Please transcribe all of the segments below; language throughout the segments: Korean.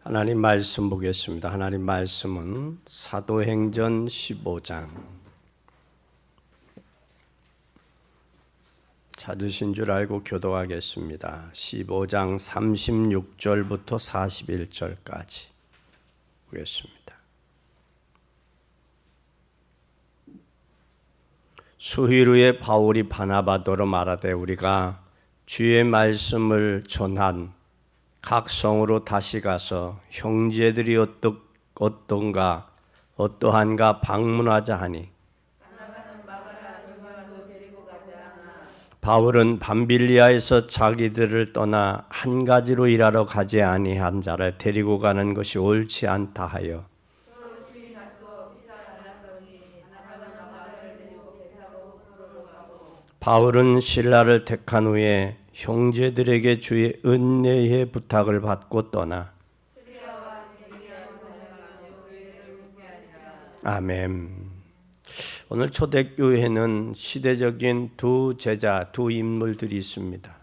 하나님 말씀 보겠습니다. 하나님 말씀은 사도행전 15장. 찾으신 줄 알고 교도하겠습니다. 15장 36절부터 41절까지 보겠습니다. 수일 후에 바울이 바나바더러 말하되 우리가 주의 말씀을 전한 각 성으로 다시 가서 형제들이 어떠한가 방문하자 하니 바울은 밤빌리아에서 자기들을 떠나 한 가지로 일하러 가지 아니한 자를 데리고 가는 것이 옳지 않다 하여 바울은 실라를 택한 후에 형제들에게 주의 은혜의 부탁을 받고 떠나 아멘. 오늘 초대교회는 시대적인 두 인물들이 있습니다.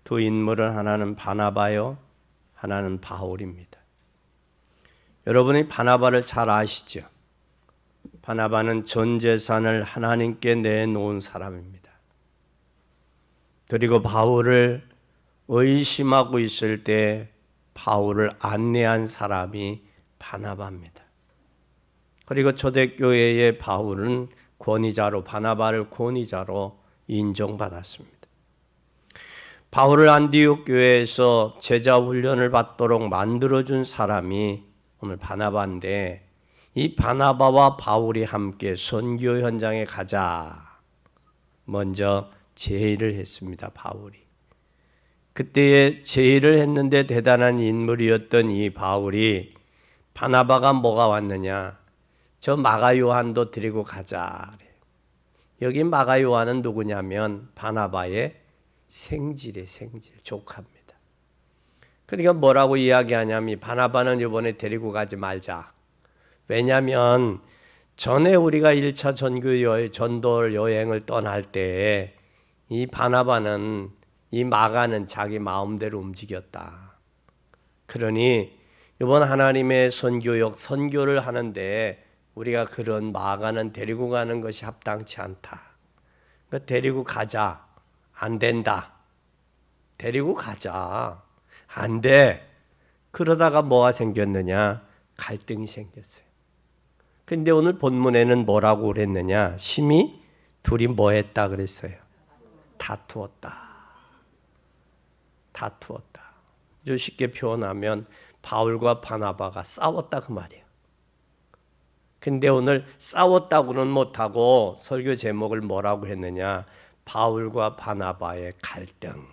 두 인물은 하나는 바나바요, 하나는 바울입니다. 여러분이 바나바를 잘 아시죠? 바나바는 전 재산을 하나님께 내놓은 사람입니다. 그리고 바울을 의심하고 있을 때 바울을 안내한 사람이 바나바입니다. 그리고 초대교회의 바울은 바나바를 권위자로 인정받았습니다. 바울을 안디옥 교회에서 제자 훈련을 받도록 만들어준 사람이 오늘 바나바인데, 이 바나바와 바울이 함께 선교 현장에 가자 먼저 제의를 했습니다. 바울이 그때에 제의를 했는데 대단한 인물이었던 이 바울이 바나바가 뭐가 왔느냐, 저 마가 요한도 데리고 가자. 여기 마가 요한은 누구냐면 바나바의 생질 조카입니다. 그러니까 뭐라고 이야기하냐면 바나바는 이번에 데리고 가지 말자. 왜냐하면 전에 우리가 1차 전도 여행을 떠날 때 이 바나바는, 이 마가는 자기 마음대로 움직였다. 그러니 이번 하나님의 선교를 하는데 우리가 그런 마가는 데리고 가는 것이 합당치 않다. 그러니까 데리고 가자. 안 된다. 데리고 가자. 안 돼. 그러다가 뭐가 생겼느냐? 갈등이 생겼어요. 근데 오늘 본문에는 뭐라고 그랬느냐? 심히 둘이 뭐 했다 그랬어요? 다투었다. 쉽게 표현하면 바울과 바나바가 싸웠다 그 말이에요. 근데 오늘 싸웠다고는 못하고 설교 제목을 뭐라고 했느냐? 바울과 바나바의 갈등.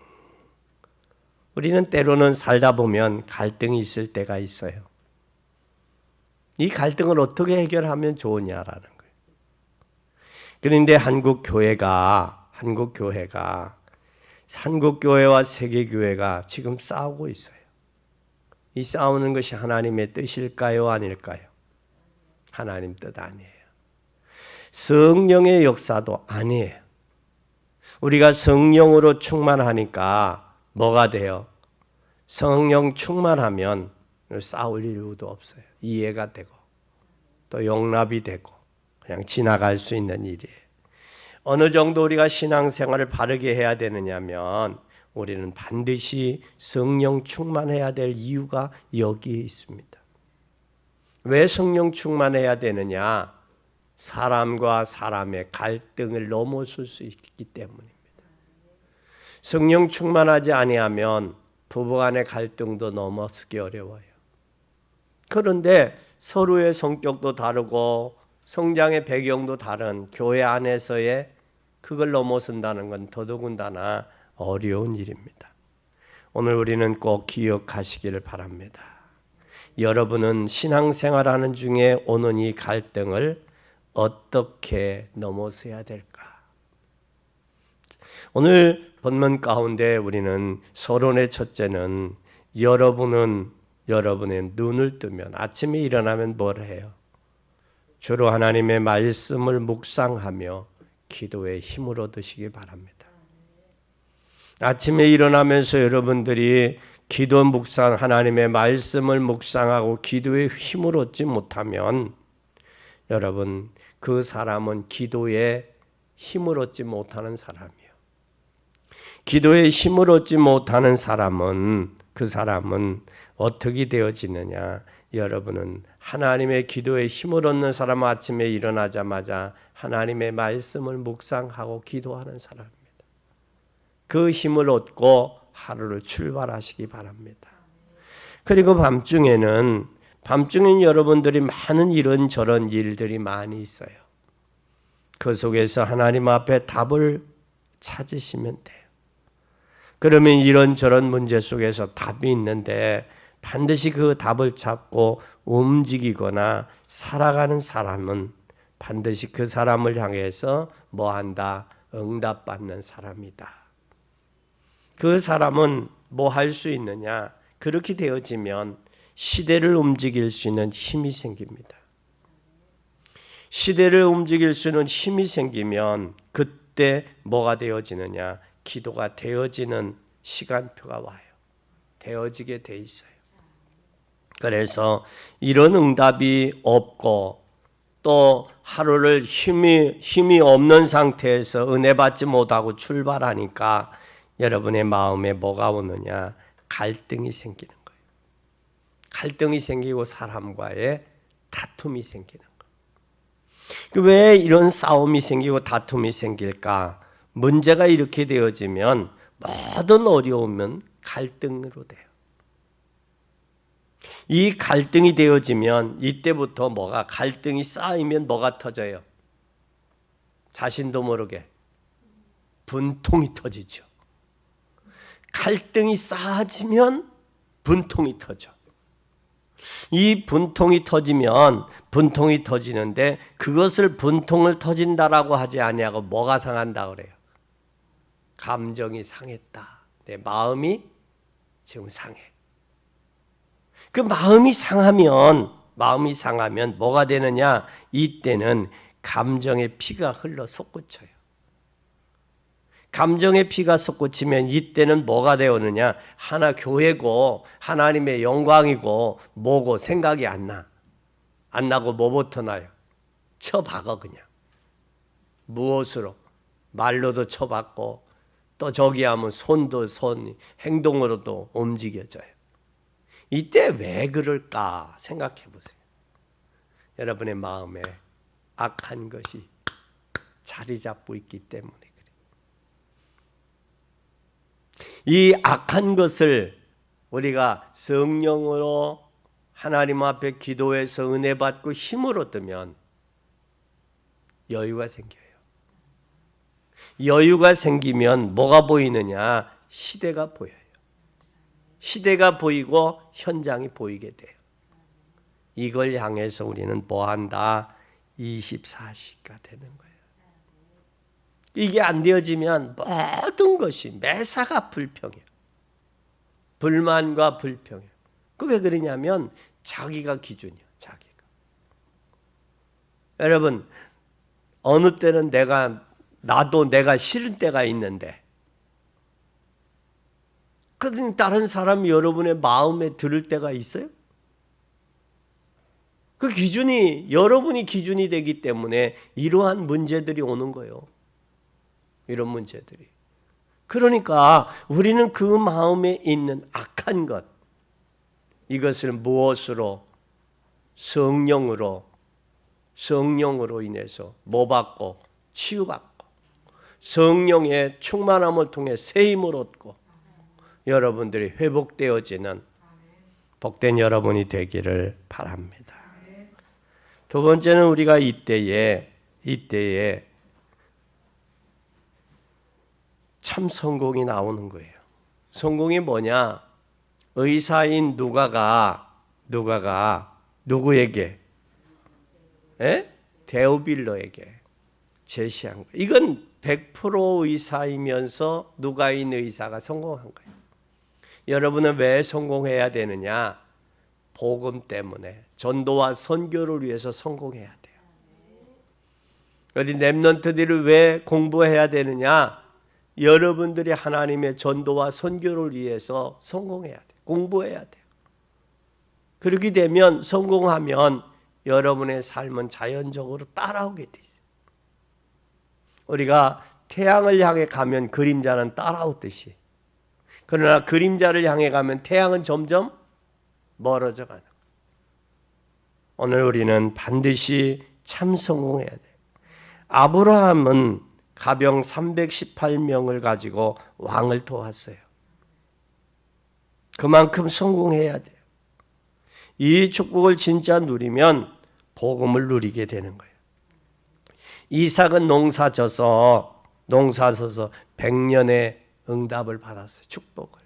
우리는 때로는 살다 보면 갈등이 있을 때가 있어요. 이 갈등을 어떻게 해결하면 좋으냐라는 거예요. 그런데 한국 교회와 세계교회가 지금 싸우고 있어요. 이 싸우는 것이 하나님의 뜻일까요? 아닐까요? 하나님 뜻 아니에요. 성령의 역사도 아니에요. 우리가 성령으로 충만하니까 뭐가 돼요? 성령 충만하면 싸울 이유도 없어요. 이해가 되고 또 용납이 되고 그냥 지나갈 수 있는 일이에요. 어느 정도 우리가 신앙생활을 바르게 해야 되느냐면 우리는 반드시 성령 충만해야 될 이유가 여기에 있습니다. 왜 성령 충만해야 되느냐? 사람과 사람의 갈등을 넘어설 수 있기 때문입니다. 성령 충만하지 아니하면 부부간의 갈등도 넘어서기 어려워요. 그런데 서로의 성격도 다르고 성장의 배경도 다른 교회 안에서의 그걸 넘어선다는 건 더더군다나 어려운 일입니다. 오늘 우리는 꼭 기억하시기를 바랍니다. 여러분은 신앙생활하는 중에 오는 이 갈등을 어떻게 넘어서야 될까? 오늘 본문 가운데 우리는 서론의 첫째는 여러분의 눈을 뜨면 아침에 일어나면 뭘 해요? 주로 하나님의 말씀을 묵상하며 기도의 힘을 얻으시기 바랍니다. 아침에 일어나면서 여러분들이 기도 묵상, 하나님의 말씀을 묵상하고 기도의 힘을 얻지 못하면 여러분 그 사람은 기도에 힘을 얻지 못하는 사람이에요. 기도에 힘을 얻지 못하는 사람은 그 사람은 어떻게 되어지느냐? 여러분은 하나님의 기도에 힘을 얻는 사람은 아침에 일어나자마자 하나님의 말씀을 묵상하고 기도하는 사람입니다. 그 힘을 얻고 하루를 출발하시기 바랍니다. 그리고 밤중에는 여러분들이 많은 이런저런 일들이 많이 있어요. 그 속에서 하나님 앞에 답을 찾으시면 돼요. 그러면 이런저런 문제 속에서 답이 있는데 반드시 그 답을 찾고 움직이거나 살아가는 사람은 반드시 그 사람을 향해서 뭐한다? 응답받는 사람이다. 그 사람은 뭐 할 수 있느냐? 그렇게 되어지면 시대를 움직일 수 있는 힘이 생깁니다. 시대를 움직일 수 있는 힘이 생기면 그때 뭐가 되어지느냐? 기도가 되어지는 시간표가 와요. 되어지게 돼 있어요. 그래서 이런 응답이 없고 또 하루를 힘이 없는 상태에서 은혜 받지 못하고 출발하니까 여러분의 마음에 뭐가 오느냐? 갈등이 생기는 거예요. 갈등이 생기고 사람과의 다툼이 생기는 거예요. 왜 이런 싸움이 생기고 다툼이 생길까? 문제가 이렇게 되어지면 모든 어려움은 갈등으로 돼요. 이 갈등이 되어지면 이때부터 갈등이 쌓이면 뭐가 터져요? 자신도 모르게 분통이 터지죠. 갈등이 쌓아지면 분통이 터져. 이 분통이 터지는데 그것을 분통을 터진다라고 하지 아니하고 뭐가 상한다 그래요? 감정이 상했다. 내 마음이 지금 상해. 그 마음이 상하면 뭐가 되느냐? 이때는 감정의 피가 흘러 솟구쳐요. 감정의 피가 솟구치면 이때는 뭐가 되었느냐? 하나 교회고 하나님의 영광이고 뭐고 생각이 안 나. 안 나고 뭐부터 나요? 쳐박어 그냥. 무엇으로? 말로도 쳐박고 또 저기 하면 손도 행동으로도 움직여져요. 이때 왜 그럴까 생각해 보세요. 여러분의 마음에 악한 것이 자리 잡고 있기 때문에 그래요. 이 악한 것을 우리가 성령으로 하나님 앞에 기도해서 은혜 받고 힘을 얻으면 여유가 생겨요. 여유가 생기면 뭐가 보이느냐? 시대가 보여요. 시대가 보이고 현장이 보이게 돼요. 이걸 향해서 우리는 뭐한다? 24시가 되는 거예요. 이게 안 되어지면 모든 것이 매사가 불평해요. 불만과 불평해요. 그 왜 그러냐면 자기가 기준이에요. 자기가. 여러분 어느 때는 나도 내가 싫은 때가 있는데 그러더니 다른 사람이 여러분의 마음에 들을 때가 있어요? 그 기준이 여러분이 기준이 되기 때문에 이러한 문제들이 오는 거예요. 이런 문제들이. 그러니까 우리는 그 마음에 있는 악한 것 이것을 무엇으로? 성령으로 인해서 뭐 받고? 치유받고 성령의 충만함을 통해 새 힘을 얻고 여러분들이 회복되어지는 복된 여러분이 되기를 바랍니다. 두 번째는 우리가 이때에 참 성공이 나오는 거예요. 성공이 뭐냐? 의사인 누가가 누구에게? 데오빌로에게 제시한 거예요. 이건 100% 의사이면서 누가인 의사가 성공한 거예요. 여러분은 왜 성공해야 되느냐? 복음 때문에 전도와 선교를 위해서 성공해야 돼요. 우리 렘넌트들이 왜 공부해야 되느냐? 여러분들이 하나님의 전도와 선교를 위해서 성공해야 돼요. 공부해야 돼요. 그렇게 되면 성공하면 여러분의 삶은 자연적으로 따라오게 돼 있어요. 우리가 태양을 향해 가면 그림자는 따라오듯이, 그러나 그림자를 향해 가면 태양은 점점 멀어져 가는 거예요. 오늘 우리는 반드시 참 성공해야 돼요. 아브라함은 가병 318명을 가지고 왕을 도왔어요. 그만큼 성공해야 돼요. 이 축복을 진짜 누리면 복음을 누리게 되는 거예요. 이삭은 농사 져서 100년의 응답을 받았어요. 축복을.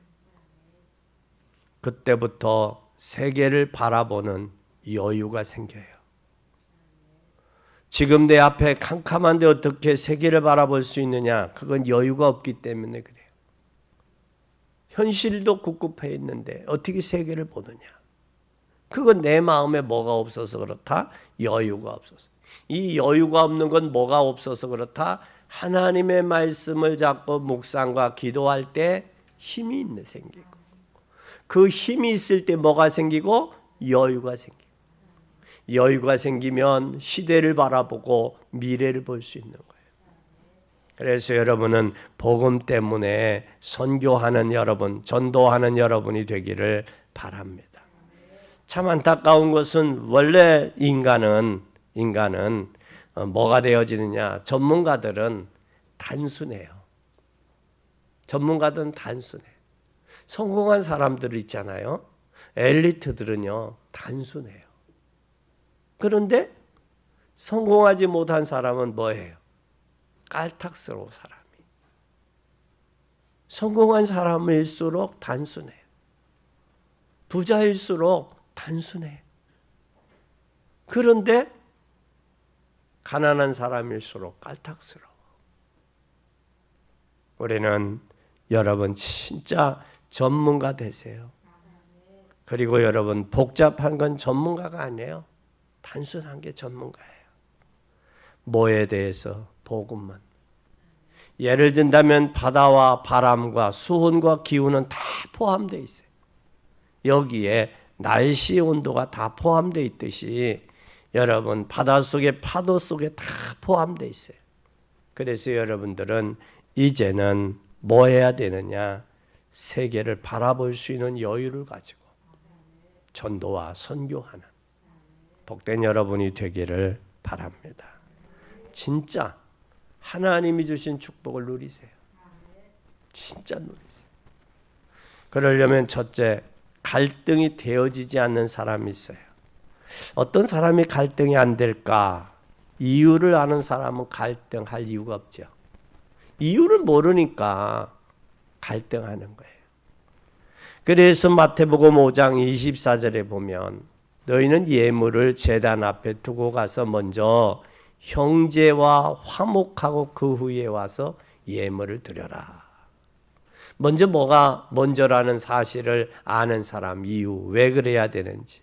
그때부터 세계를 바라보는 여유가 생겨요. 지금 내 앞에 캄캄한데 어떻게 세계를 바라볼 수 있느냐? 그건 여유가 없기 때문에 그래요. 현실도 꿉꿉해 있는데 어떻게 세계를 보느냐? 그건 내 마음에 뭐가 없어서 그렇다? 여유가 없어서. 이 여유가 없는 건 뭐가 없어서 그렇다? 하나님의 말씀을 잡고 묵상과 기도할 때 힘이 생기고, 그 힘이 있을 때 뭐가 생기고? 여유가 생기고, 여유가 생기면 시대를 바라보고 미래를 볼 수 있는 거예요. 그래서 여러분은 복음 때문에 선교하는 여러분, 전도하는 여러분이 되기를 바랍니다. 참 안타까운 것은 원래 인간은 뭐가 되어지느냐? 전문가들은 단순해요. 전문가들은 단순해. 성공한 사람들 있잖아요. 엘리트들은요, 단순해요. 그런데 성공하지 못한 사람은 뭐예요? 깔탁스러운 사람이. 성공한 사람일수록 단순해요. 부자일수록 단순해요. 그런데 가난한 사람일수록 깔탁스러워. 우리는 여러분 진짜 전문가 되세요. 그리고 여러분 복잡한 건 전문가가 아니에요. 단순한 게 전문가예요. 뭐에 대해서? 복음만. 예를 든다면 바다와 바람과 수온과 기후는 다 포함되어 있어요. 여기에 날씨 온도가 다 포함되어 있듯이 여러분 바닷속에 파도 속에 다 포함되어 있어요. 그래서 여러분들은 이제는 뭐 해야 되느냐? 세계를 바라볼 수 있는 여유를 가지고 전도와 선교하는 복된 여러분이 되기를 바랍니다. 진짜 하나님이 주신 축복을 누리세요. 진짜 누리세요. 그러려면 첫째, 갈등이 되어지지 않는 사람이 있어요. 어떤 사람이 갈등이 안 될까? 이유를 아는 사람은 갈등할 이유가 없죠. 이유를 모르니까 갈등하는 거예요. 그래서 마태복음 5장 24절에 보면 너희는 예물을 제단 앞에 두고 가서 먼저 형제와 화목하고 그 후에 와서 예물을 드려라. 먼저 뭐가 먼저라는 사실을 아는 사람, 이유, 왜 그래야 되는지.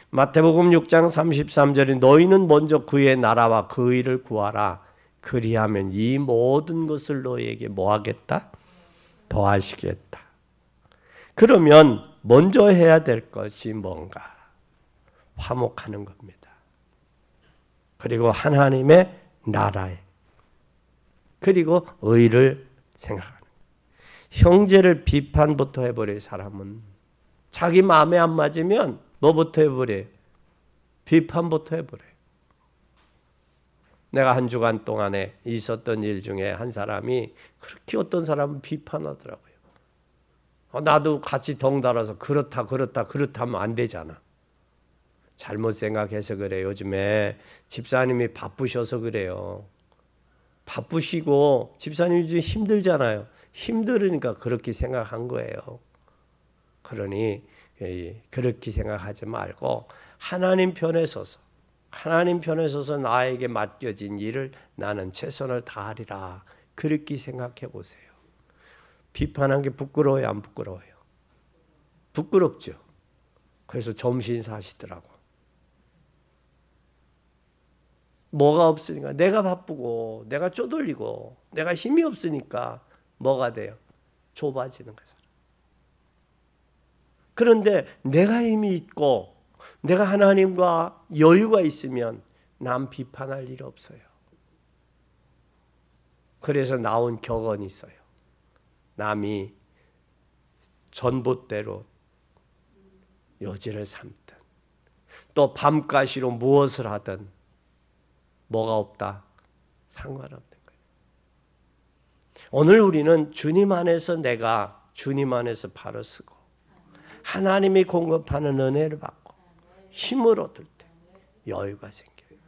마태복음 6장 33절에 너희는 먼저 그의 나라와 그 의를 구하라. 그리하면 이 모든 것을 너희에게 뭐 하겠다? 더하시겠다. 그러면 먼저 해야 될 것이 뭔가? 화목하는 겁니다. 그리고 하나님의 나라에, 그리고 의를 생각하는 거예요. 형제를 비판부터 해버릴 사람은 자기 마음에 안 맞으면 뭐부터 해버려요? 비판부터 해버려요. 내가 한 주간 동안에 있었던 일 중에 한 사람이 그렇게 어떤 사람은 비판하더라고요. 나도 같이 덩달아서 그렇다 하면 안 되잖아. 잘못 생각해서 그래요. 요즘에 집사님이 바쁘셔서 그래요. 바쁘시고 집사님이 좀 힘들잖아요. 힘들으니까 그렇게 생각한 거예요. 그러니 그렇게 생각하지 말고 하나님 편에 서서 나에게 맡겨진 일을 나는 최선을 다하리라. 그렇게 생각해 보세요. 비판한 게 부끄러워요, 안 부끄러워요? 부끄럽죠. 그래서 점심 사시더라고. 뭐가 없으니까, 내가 바쁘고 내가 쪼들리고 내가 힘이 없으니까 뭐가 돼요? 좁아지는 거죠. 그런데 내가 힘이 있고 내가 하나님과 여유가 있으면 남 비판할 일 없어요. 그래서 나온 격언이 있어요. 남이 전봇대로 요지를 삼든 또 밤가시로 무엇을 하든 뭐가 없다. 상관없는 거예요. 오늘 우리는 주님 안에서 내가 주님 안에서 바로 서고 하나님이 공급하는 은혜를 받고 힘을 얻을 때 여유가 생겨요.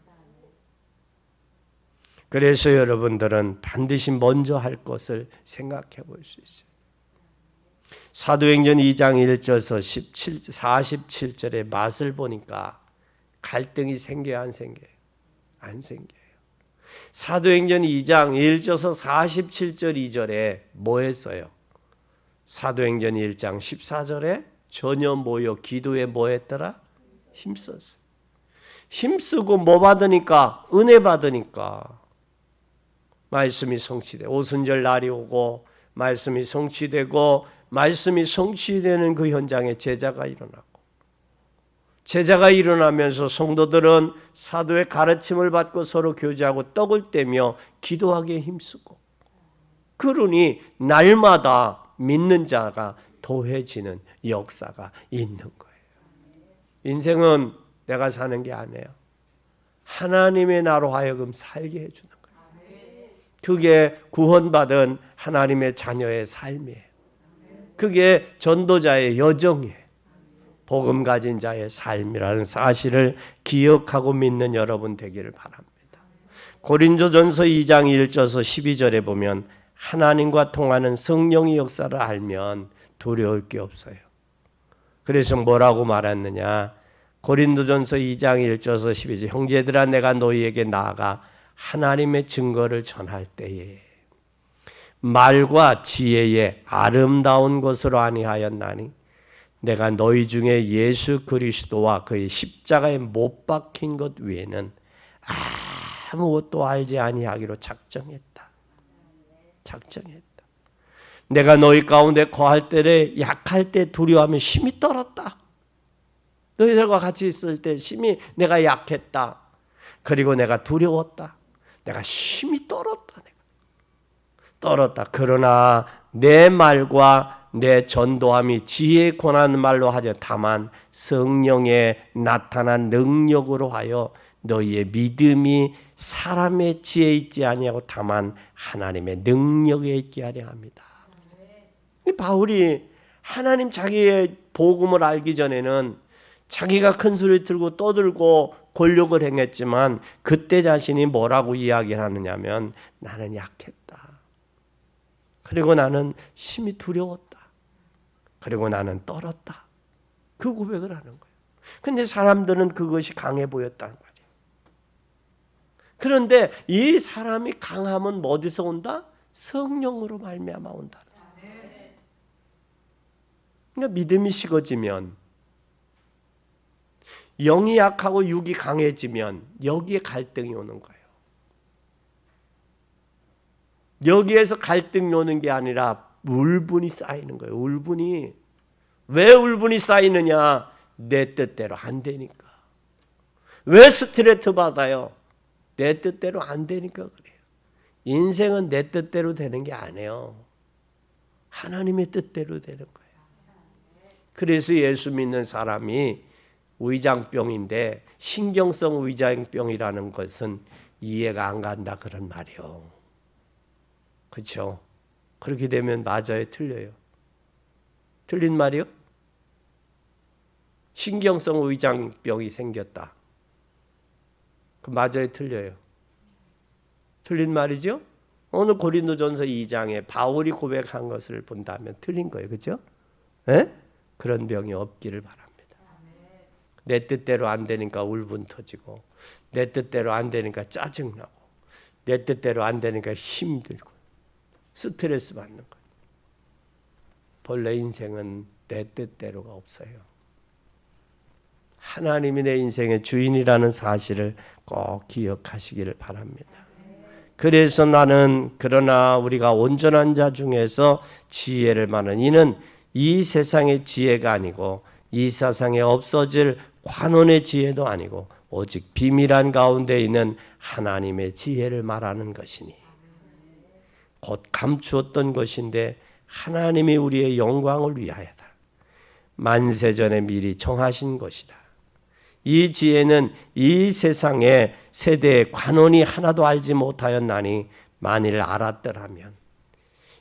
그래서 여러분들은 반드시 먼저 할 것을 생각해 볼 수 있어요. 사도행전 2장 1절에서 47절의 맛을 보니까 갈등이 생겨요, 안 생겨요? 안 생겨요. 사도행전 2장 1절에서 47절 2절에 뭐 했어요? 사도행전 1장 14절에 전혀 모여 기도에 뭐 했더라? 힘썼어요. 힘쓰고 뭐 받으니까? 은혜 받으니까 말씀이 성취돼. 오순절 날이 오고 말씀이 성취되고 말씀이 성취되는 그 현장에 제자가 일어나고 제자가 일어나면서 성도들은 사도의 가르침을 받고 서로 교제하고 떡을 떼며 기도하기에 힘쓰고 그러니 날마다 믿는 자가 더해지는 역사가 있는 거예요. 인생은 내가 사는 게 아니에요. 하나님의 나로 하여금 살게 해주는 거예요. 그게 구원받은 하나님의 자녀의 삶이에요. 그게 전도자의 여정이에요. 복음 가진 자의 삶이라는 사실을 기억하고 믿는 여러분 되기를 바랍니다. 고린도전서 2장 1절에서 12절에 보면 하나님과 통하는 성령의 역사를 알면 두려울 게 없어요. 그래서 뭐라고 말했느냐? 고린도전서 2장 1절에서 12절 형제들아 내가 너희에게 나아가 하나님의 증거를 전할 때에 말과 지혜의 아름다운 것으로 아니하였나니 내가 너희 중에 예수 그리스도와 그의 십자가에 못 박힌 것 외에는 아무것도 알지 아니하기로 작정했다. 내가 너희 가운데 거할 때에 약할 때 두려워하며 심히 떨었다. 너희들과 같이 있을 때 심히 내가 약했다. 그리고 내가 두려웠다. 내가 심히 떨었다. 그러나 내 말과 내 전도함이 지혜에 권하는 말로 하죠. 다만 성령의 나타난 능력으로 하여 너희의 믿음이 사람의 지혜에 있지 아니하고 다만 하나님의 능력에 있게 하려 합니다. 바울이 하나님 자기의 복음을 알기 전에는 자기가 큰 소리 들고 떠들고 권력을 행했지만 그때 자신이 뭐라고 이야기를 하느냐면 나는 약했다. 그리고 나는 심히 두려웠다. 그리고 나는 떨었다. 그 고백을 하는 거예요. 근데 사람들은 그것이 강해 보였다는 거예요. 그런데 이 사람이 강함은 어디서 온다? 성령으로 말미암아 온다. 그러니까 믿음이 식어지면 영이 약하고 육이 강해지면 여기에 갈등이 오는 거예요. 여기에서 갈등이 오는 게 아니라 울분이 쌓이는 거예요. 울분이. 왜 울분이 쌓이느냐? 내 뜻대로 안 되니까. 왜 스트레스 받아요? 내 뜻대로 안 되니까 그래요. 인생은 내 뜻대로 되는 게 아니에요. 하나님의 뜻대로 되는 거예요. 그래서 예수 믿는 사람이 위장병인데 신경성 위장병이라는 것은 이해가 안 간다 그런 말이에요. 그렇죠? 그렇게 되면 맞아요? 틀려요? 틀린 말이요? 신경성 위장병이 생겼다. 그 맞아요? 틀려요? 틀린 말이죠? 오늘 고린도전서 2장에 바울이 고백한 것을 본다면 틀린 거예요. 그렇죠? 네? 그런 병이 없기를 바랍니다. 내 뜻대로 안 되니까 울분 터지고 내 뜻대로 안 되니까 짜증나고 내 뜻대로 안 되니까 힘들고 스트레스 받는 거예요. 본래 인생은 내 뜻대로가 없어요. 하나님이 내 인생의 주인이라는 사실을 꼭 기억하시기를 바랍니다. 그래서 나는 그러나 우리가 온전한 자 중에서 지혜를 많은 이는 이 세상의 지혜가 아니고 이 세상에 없어질 관원의 지혜도 아니고 오직 비밀한 가운데 있는 하나님의 지혜를 말하는 것이니 곧 감추었던 것인데 하나님이 우리의 영광을 위하여다. 만세전에 미리 정하신 것이다. 이 지혜는 이 세상의 세대의 관원이 하나도 알지 못하였나니 만일 알았더라면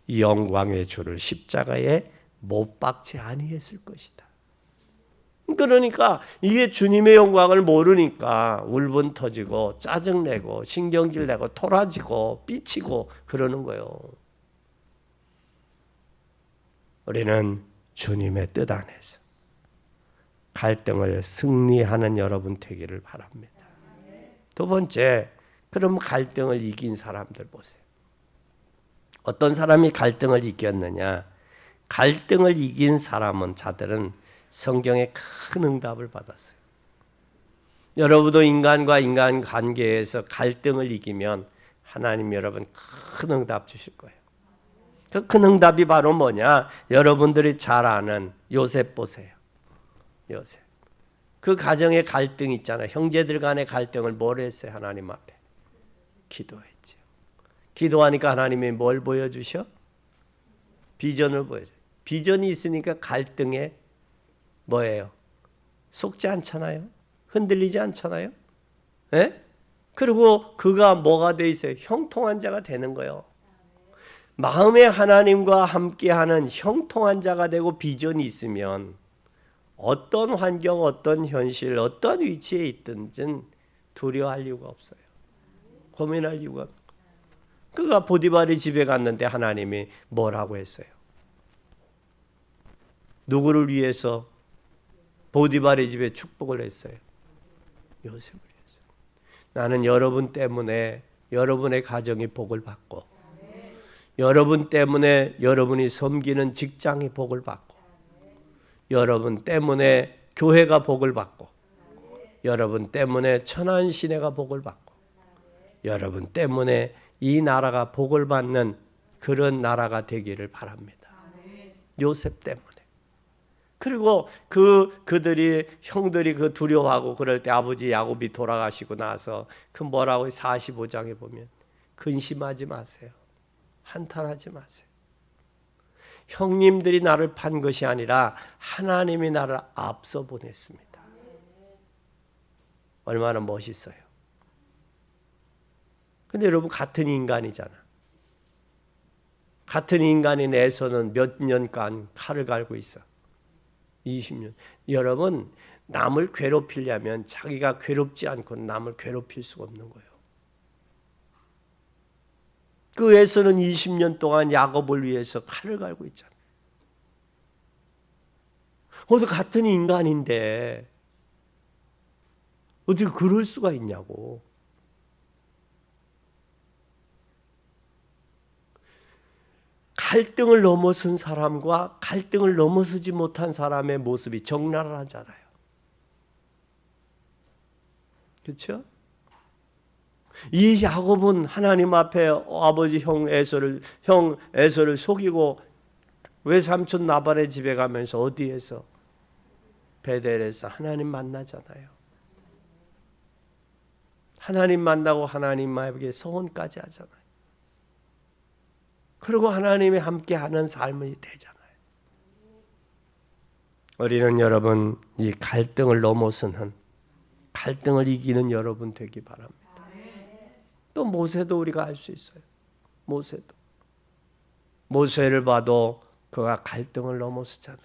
이 영광의 주를 십자가에 못 박지 아니했을 것이다. 그러니까 이게 주님의 영광을 모르니까 울분 터지고 짜증내고 신경질 내고 토라지고 삐치고 그러는 거예요. 우리는 주님의 뜻 안에서 갈등을 승리하는 여러분 되기를 바랍니다. 두 번째, 그럼 갈등을 이긴 사람들 보세요. 어떤 사람이 갈등을 이겼느냐? 갈등을 이긴 자들은 성경에 큰 응답을 받았어요. 여러분도 인간과 인간 관계에서 갈등을 이기면 하나님 여러분 큰 응답 주실 거예요. 그 큰 응답이 바로 뭐냐? 여러분들이 잘 아는 요셉 보세요. 요셉. 그 가정의 갈등 있잖아요. 형제들 간의 갈등을 뭘 했어요? 하나님 앞에 기도했죠. 기도하니까 하나님이 뭘 보여주셔? 비전을 보여줘요. 비전이 있으니까 갈등에 뭐예요? 속지 않잖아요. 흔들리지 않잖아요. 예? 그리고 그가 뭐가 돼 있어요? 형통한 자가 되는 거예요. 마음에 하나님과 함께하는 형통한 자가 되고 비전이 있으면 어떤 환경, 어떤 현실, 어떤 위치에 있든지 두려워할 이유가 없어요. 고민할 이유가 없어요. 그가 보디발의 집에 갔는데 하나님이 뭐라고 했어요? 누구를 위해서 보디발의 집에 축복을 했어요? 요셉을 위해서. 나는 여러분 때문에 여러분의 가정이 복을 받고 여러분 때문에 여러분이 섬기는 직장이 복을 받고 여러분 때문에 교회가 복을 받고 여러분 때문에 천안시내가 복을 받고 여러분 때문에 이 나라가 복을 받는 그런 나라가 되기를 바랍니다. 요셉 때문에. 그리고 그들이 형들이 그 두려워하고 그럴 때 아버지 야곱이 돌아가시고 나서 그 뭐라고 45장에 보면 근심하지 마세요. 한탄하지 마세요. 형님들이 나를 판 것이 아니라 하나님이 나를 앞서 보냈습니다. 얼마나 멋있어요. 근데 여러분 같은 인간이잖아. 같은 인간인 에서는 몇 년간 칼을 갈고 있어. 20년. 여러분 남을 괴롭히려면 자기가 괴롭지 않고 남을 괴롭힐 수가 없는 거예요. 그 에서는 20년 동안 야곱을 위해서 칼을 갈고 있잖아. 모두 같은 인간인데 어떻게 그럴 수가 있냐고. 갈등을 넘어선 사람과 갈등을 넘어서지 못한 사람의 모습이 적나라하잖아요. 그렇죠? 이 야곱은 하나님 앞에 아버지 형 에서를 속이고 외삼촌 나발의 집에 가면서 어디에서? 베델에서 하나님 만나잖아요. 하나님 만나고 하나님에게 소원까지 하잖아요. 그리고 하나님이 함께하는 삶이 되잖아요. 우리는 여러분 이 갈등을 넘어서는 갈등을 이기는 여러분 되기 바랍니다. 또 모세도 우리가 알 수 있어요. 모세를 봐도 그가 갈등을 넘어서잖아요.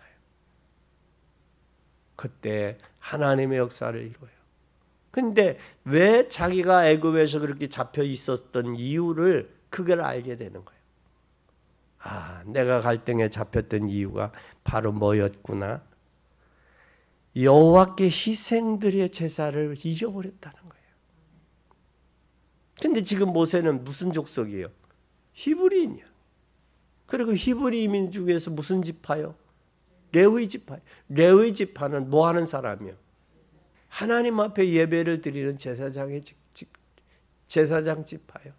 그때 하나님의 역사를 이루어요. 근데 왜 자기가 애굽에서 그렇게 잡혀 있었던 이유를 그걸 알게 되는 거예요. 아, 내가 갈등에 잡혔던 이유가 바로 뭐였구나. 여호와께 희생드릴 제사를 잊어버렸다는 거예요. 근데 지금 모세는 무슨 족속이에요? 히브리인이야. 그리고 히브리인 중에서 무슨 지파요? 레위 지파. 레위 지파는 뭐 하는 사람이요? 하나님 앞에 예배를 드리는 제사장 지파요.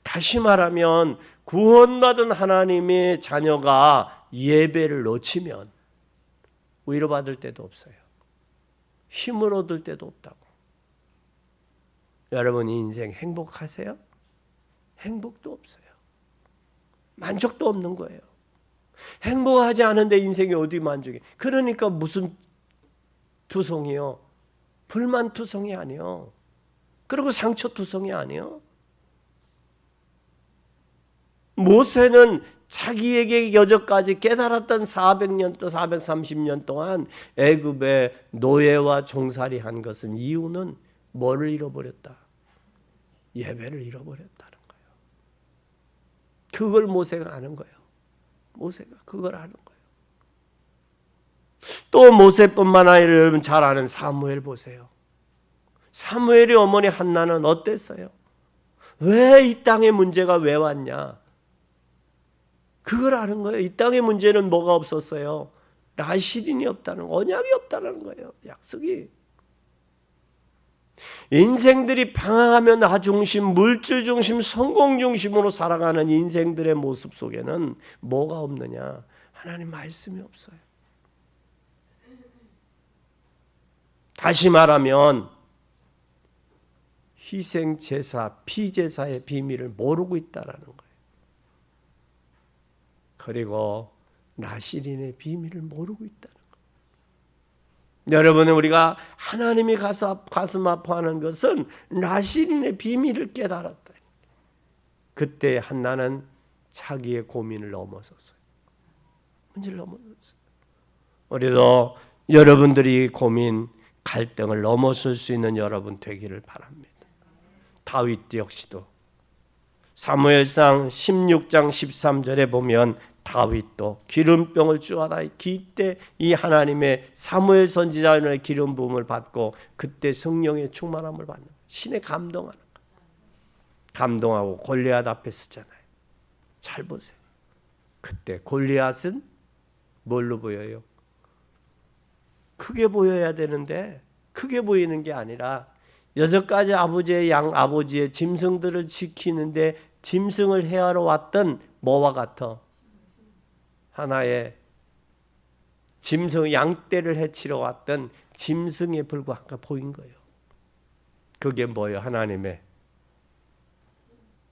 다시 말하면 구원받은 하나님의 자녀가 예배를 놓치면 위로받을 때도 없어요. 힘을 얻을 때도 없다고. 여러분 인생 행복하세요? 행복도 없어요. 만족도 없는 거예요. 행복하지 않은데 인생이 어디 만족이? 그러니까 무슨 투성이요? 불만투성이 아니요. 그리고 상처투성이 아니요. 모세는 자기에게 여전까지 깨달았던 400년 또 430년 동안 애굽의 노예와 종살이 한 것은 이유는 뭐를 잃어버렸다? 예배를 잃어버렸다는 거예요. 그걸 모세가 아는 거예요. 모세가 그걸 아는 거예요. 또 모세뿐만 아니라 여러분 잘 아는 사무엘 보세요. 사무엘의 어머니 한나는 어땠어요? 왜 이 땅의 문제가 왜 왔냐? 그걸 아는 거예요. 이 땅의 문제는 뭐가 없었어요? 라실인이 없다는, 언약이 없다는 거예요. 약속이. 인생들이 방황하며 나 중심, 물질 중심, 성공 중심으로 살아가는 인생들의 모습 속에는 뭐가 없느냐? 하나님 말씀이 없어요. 다시 말하면 희생제사, 피제사의 비밀을 모르고 있다라는 거예요. 그리고 나실인의 비밀을 모르고 있다는 거예요. 여러분, 우리가 하나님이 가슴 아파하는 것은 나실인의 비밀을 깨달았다. 그때 한나는 자기의 고민을 넘어섰어요. 문제를 넘어섰어요. 우리도 여러분들이 고민, 갈등을 넘어설 수 있는 여러분 되기를 바랍니다. 다윗 역시도 사무엘상 16장 13절에 보면 다윗도 기름병을 쭈하다 기때 이 하나님의 사무엘 선지자의 기름 부음을 받고 그때 성령의 충만함을 받는 신의 감동하는 거. 감동하고 골리앗 앞에 서잖아요. 잘 보세요. 그때 골리앗은 뭘로 보여요? 크게 보여야 되는데 크게 보이는 게 아니라 6가지 아버지의 짐승들을 지키는데 짐승을 해하러 왔던 뭐와 같아? 하나의 짐승 양떼를 해치러 왔던 짐승에 불과한 보인 거예요. 그게 뭐예요? 하나님의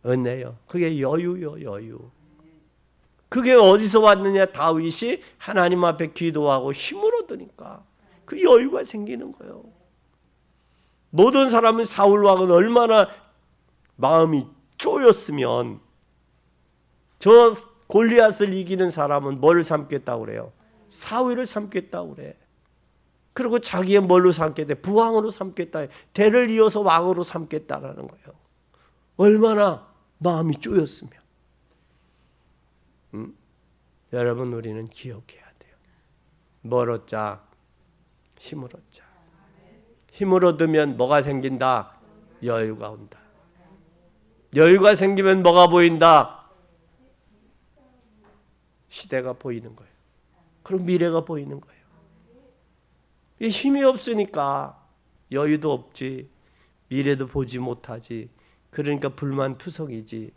은혜요. 그게 여유요, 여유. 그게 어디서 왔느냐? 다윗이 하나님 앞에 기도하고 힘을 얻으니까 그 여유가 생기는 거예요. 모든 사람은 사울 왕은 얼마나 마음이 쪼였으면 저 골리앗을 이기는 사람은 뭘 삼겠다고 그래요? 사위를 삼겠다고 그래. 그리고 자기의 뭘로 삼겠다? 부왕으로 삼겠다. 대를 이어서 왕으로 삼겠다라는 거예요. 얼마나 마음이 쪼였으면. 여러분, 우리는 기억해야 돼요. 뭘 얻자? 힘을 얻자. 힘을 얻으면 뭐가 생긴다? 여유가 온다. 여유가 생기면 뭐가 보인다? 시대가 보이는 거예요. 그럼 미래가 보이는 거예요. 힘이 없으니까 여유도 없지, 미래도 보지 못하지. 그러니까 불만투성이지,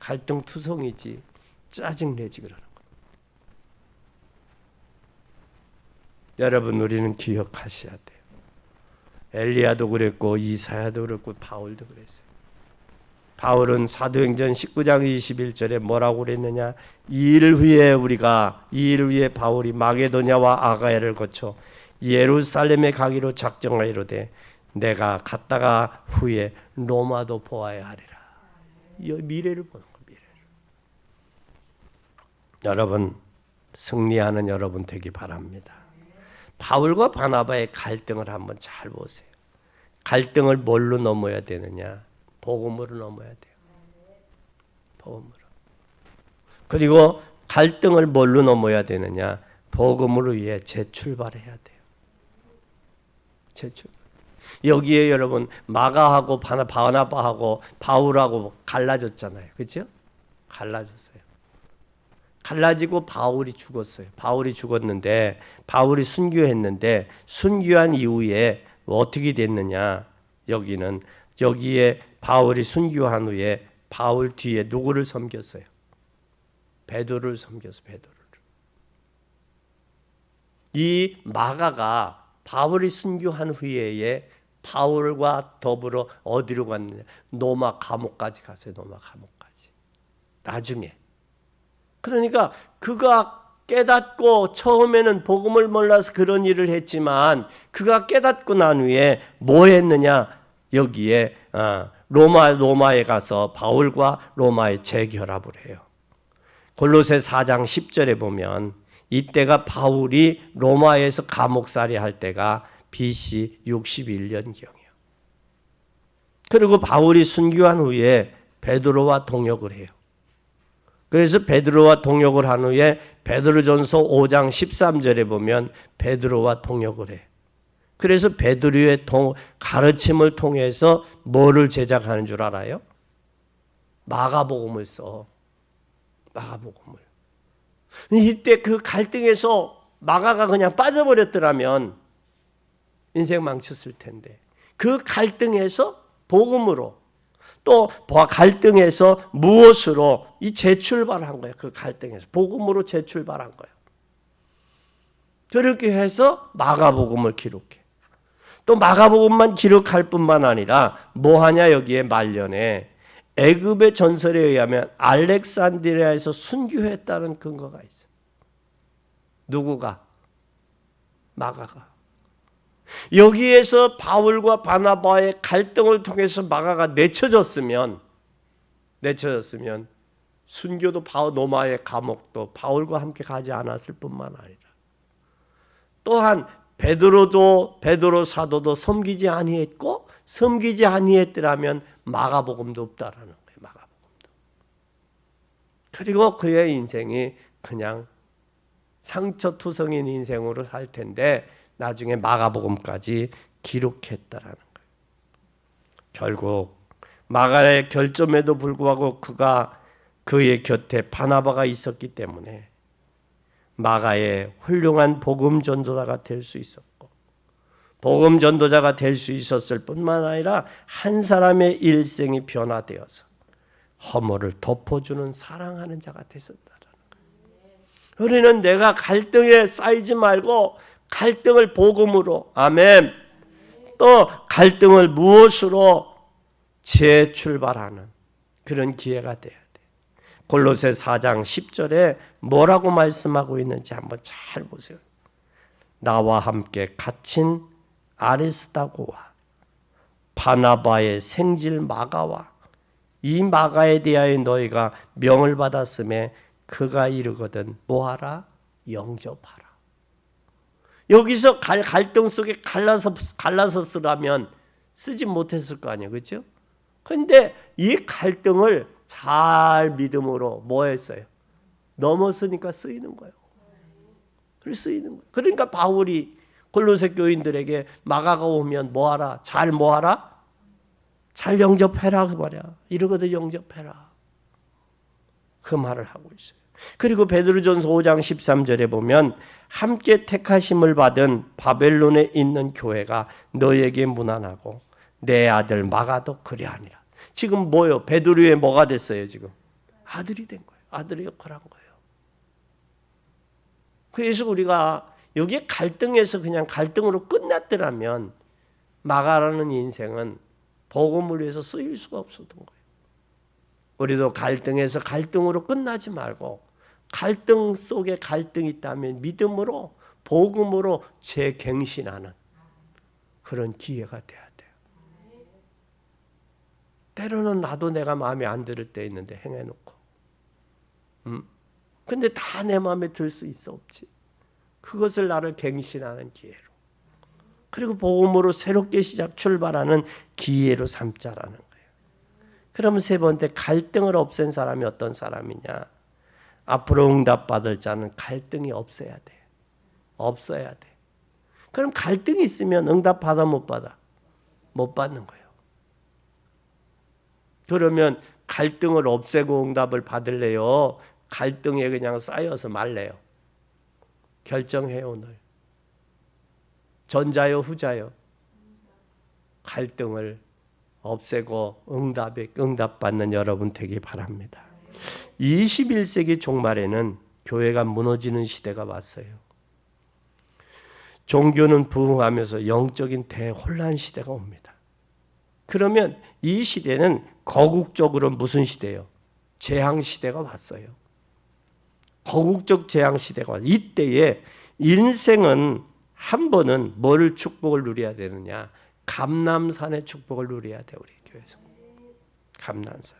갈등투성이지, 짜증내지 그러는 거예요. 여러분, 우리는 기억하셔야 돼요. 엘리야도 그랬고 이사야도 그랬고 바울도 그랬어요. 바울은 사도행전 19장 21절에 뭐라고 그랬느냐? 이 일을 위해 바울이 마게도냐와 아가야를 거쳐 예루살렘에 가기로 작정하이로되 내가 갔다가 후에 로마도 보아야 하리라. 미래를 보는 거예요. 미래를. 여러분, 승리하는 여러분 되기 바랍니다. 바울과 바나바의 갈등을 한번 잘 보세요. 갈등을 뭘로 넘어야 되느냐? 복음으로 넘어야 돼요. 복음으로. 그리고 갈등을 뭘로 넘어야 되느냐? 복음으로 위해 재출발해야 돼요. 재출발. 여기에 여러분 마가하고 바나바하고 바울하고 갈라졌잖아요. 그렇죠? 갈라졌어요. 갈라지고 바울이 죽었어요. 바울이 죽었는데 바울이 순교했는데 순교한 이후에 어떻게 됐느냐? 여기에 바울이 순교한 후에 바울 뒤에 누구를 섬겼어요? 베드로를 섬겼어요. 베드로를. 이 마가가 바울이 순교한 후에 바울과 더불어 어디로 갔느냐? 로마 감옥까지 갔어요. 로마 감옥까지. 나중에. 그러니까 그가 깨닫고 처음에는 복음을 몰라서 그런 일을 했지만 그가 깨닫고 난 후에 뭐 했느냐? 여기에 로마에 가서 바울과 로마에 재결합을 해요. 골로새 4장 10절에 보면 이때가 바울이 로마에서 감옥살이 할 때가 BC 61년경이에요. 그리고 바울이 순교한 후에 베드로와 동역을 해요. 그래서 베드로와 동역을 한 후에 베드로전서 5장 13절에 보면 베드로와 동역을 해. 그래서 베드로의 가르침을 통해서 뭐를 제작하는 줄 알아요? 마가복음을 써. 마가복음을. 이때 그 갈등에서 마가가 그냥 빠져버렸더라면 인생 망쳤을 텐데 그 갈등에서 복음으로 또 갈등에서 무엇으로 이 재출발한 거예요. 그 갈등에서 복음으로 재출발한 거예요. 저렇게 해서 마가복음을 기록해. 또 마가복음만 기록할 뿐만 아니라 뭐 하냐 여기에 말년에 애굽의 전설에 의하면 알렉산드리아에서 순교했다는 근거가 있어요. 누구가? 마가가. 여기에서 바울과 바나바의 갈등을 통해서 마가가 내쳐졌으면 순교도 로마의 감옥도 바울과 함께 가지 않았을 뿐만 아니라 또한 베드로 사도도 섬기지 아니했고 섬기지 아니했더라면 마가복음도 없다라는 거예요. 마가복음도. 그리고 그의 인생이 그냥 상처투성인 인생으로 살 텐데 나중에 마가복음까지 기록했다라는 거예요. 결국 마가의 결점에도 불구하고 그의 곁에 바나바가 있었기 때문에 마가의 훌륭한 복음 전도자가 될 수 있었고 복음 전도자가 될 수 있었을 뿐만 아니라 한 사람의 일생이 변화되어서 허물을 덮어주는 사랑하는 자가 됐었다라는 거예요. 우리는 내가 갈등에 쌓이지 말고 갈등을 복음으로 아멘 또 갈등을 무엇으로 재출발하는 그런 기회가 돼야 돼. 골로새 4장 10절에 뭐라고 말씀하고 있는지 한번 잘 보세요. 나와 함께 갇힌 아리스다고와 바나바의 생질 마가와 이 마가에 대하여 너희가 명을 받았음에 그가 이르거든 뭐하라? 영접하라. 여기서 갈등 속에 갈라서 쓰라면 쓰지 못했을 거 아니에요. 그렇죠? 그런데 이 갈등을 잘 믿음으로 뭐 했어요? 넘어서니까 쓰이는 거예요. 쓰이는 거예요. 그러니까 바울이 골로새 교인들에게 마가가 오면 뭐하라? 잘 뭐하라? 잘 영접해라 그 말이야. 이러거든 영접해라. 그 말을 하고 있어요. 그리고 베드로전서 5장 13절에 보면 함께 택하심을 받은 바벨론에 있는 교회가 너에게 문안하고 내 아들 마가도 그리하니라. 지금 뭐요? 베드로의 뭐가 됐어요 지금? 아들이 된 거예요. 아들의 역할을 한 거예요. 그래서 우리가 여기에 갈등에서 그냥 갈등으로 끝났더라면 마가라는 인생은 복음을 위해서 쓰일 수가 없었던 거예요. 우리도 갈등에서 갈등으로 끝나지 말고 갈등 속에 갈등이 있다면 믿음으로 복음으로 재갱신하는 그런 기회가 돼야 돼요. 때로는 나도 내가 마음에 안 들을 때 있는데 행해놓고 근데 다 내 마음에 들 수 있어 없지. 그것을 나를 갱신하는 기회로 그리고 복음으로 새롭게 출발하는 기회로 삼자라는 거예요. 그러면 세 번째 갈등을 없앤 사람이 어떤 사람이냐? 앞으로 응답받을 자는 갈등이 없어야 돼. 없어야 돼. 그럼 갈등이 있으면 응답받아 못 받아? 못 받는 거예요. 그러면 갈등을 없애고 응답을 받을래요? 갈등에 그냥 쌓여서 말래요? 결정해요 오늘. 전자요 후자요? 갈등을 없애고 응답받는 여러분 되기 바랍니다. 21세기 종말에는 교회가 무너지는 시대가 왔어요. 종교는 부흥하면서 영적인 대혼란 시대가 옵니다. 그러면 이 시대는 거국적으로 무슨 시대예요? 재앙 시대가 왔어요. 거국적 재앙 시대가 왔어요. 이때에 인생은 한 번은 뭐를 축복을 누려야 되느냐? 감람산의 축복을 누려야 돼, 우리 교회에서. 감람산.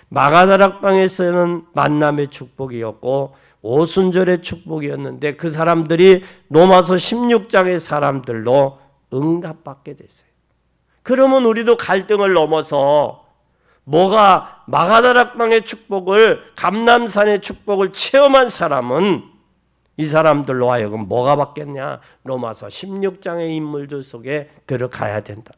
마가다락방에서는 만남의 축복이었고 오순절의 축복이었는데 그 사람들이 로마서 16장의 사람들로 응답받게 됐어요. 그러면 우리도 갈등을 넘어서 뭐가 마가다락방의 축복을, 감람산의 축복을 체험한 사람은 이 사람들로 하여금 뭐가 받겠냐? 로마서 16장의 인물들 속에 들어가야 된다.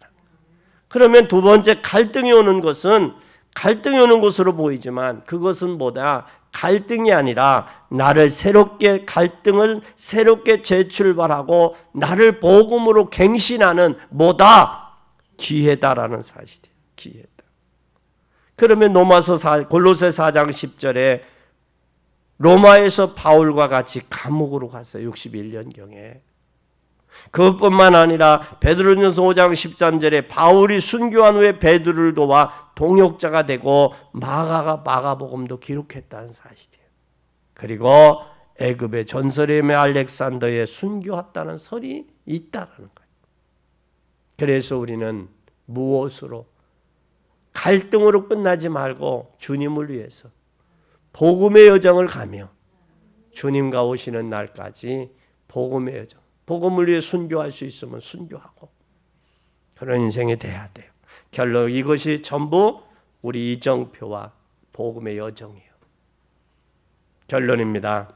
그러면 두 번째 갈등이 오는 것은 갈등이 오는 것으로 보이지만 그것은 뭐다? 갈등이 아니라 나를 새롭게 갈등을 새롭게 재출발하고 나를 복음으로 갱신하는 뭐다? 기회다라는 사실이에요. 기회다. 그러면 골로새 4장 10절에 로마에서 바울과 같이 감옥으로 갔어요. 61년경에. 그것뿐만 아니라 베드로전서 5장 13절에 바울이 순교한 후에 베드로를 도와 동역자가 되고 마가복음도 기록했다는 사실이에요. 그리고 애굽의 전설임의 알렉산더에 순교했다는 설이 있다라는 거예요. 그래서 우리는 무엇으로 갈등으로 끝나지 말고 주님을 위해서 복음의 여정을 가며 주님과 오시는 날까지 복음의 여정, 복음을 위해 순교할 수 있으면 순교하고 그런 인생이 돼야 돼요. 결론 이것이 전부 우리 이정표와 복음의 여정이에요. 결론입니다.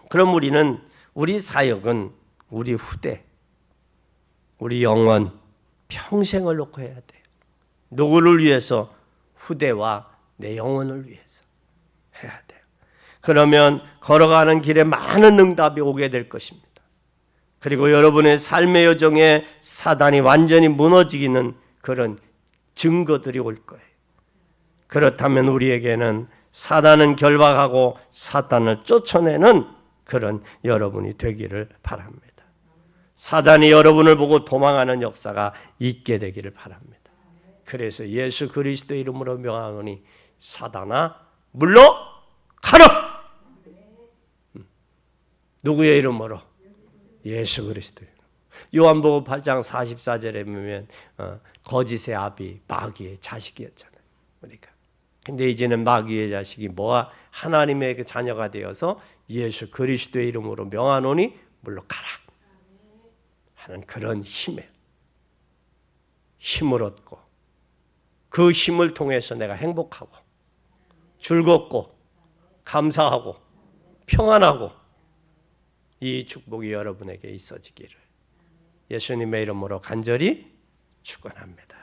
그럼 우리 사역은 우리 후대, 우리 영혼, 평생을 놓고 해야 돼요. 누구를 위해서? 후대와 내 영혼을 위해서 해야 돼요. 그러면 걸어가는 길에 많은 응답이 오게 될 것입니다. 그리고 여러분의 삶의 여정에 사단이 완전히 무너지기는 그런 증거들이 올 거예요. 그렇다면 우리에게는 사단은 결박하고 사단을 쫓아내는 그런 여러분이 되기를 바랍니다. 사단이 여러분을 보고 도망하는 역사가 있게 되기를 바랍니다. 그래서 예수 그리스도의 이름으로 명하노니 사단아 물러가라. 누구의 이름으로? 예수 그리스도의 이름. 요한복음 8장 44절에 보면 거짓의 아비 마귀의 자식이었잖아요. 그러니까 근데 이제는 마귀의 자식이 뭐가 하나님의 그 자녀가 되어서 예수 그리스도의 이름으로 명하노니 물러가라 하는 그런 힘을 얻고 그 힘을 통해서 내가 행복하고 즐겁고 감사하고 평안하고 이 축복이 여러분에게 있어지기를 예수님의 이름으로 간절히 축원합니다.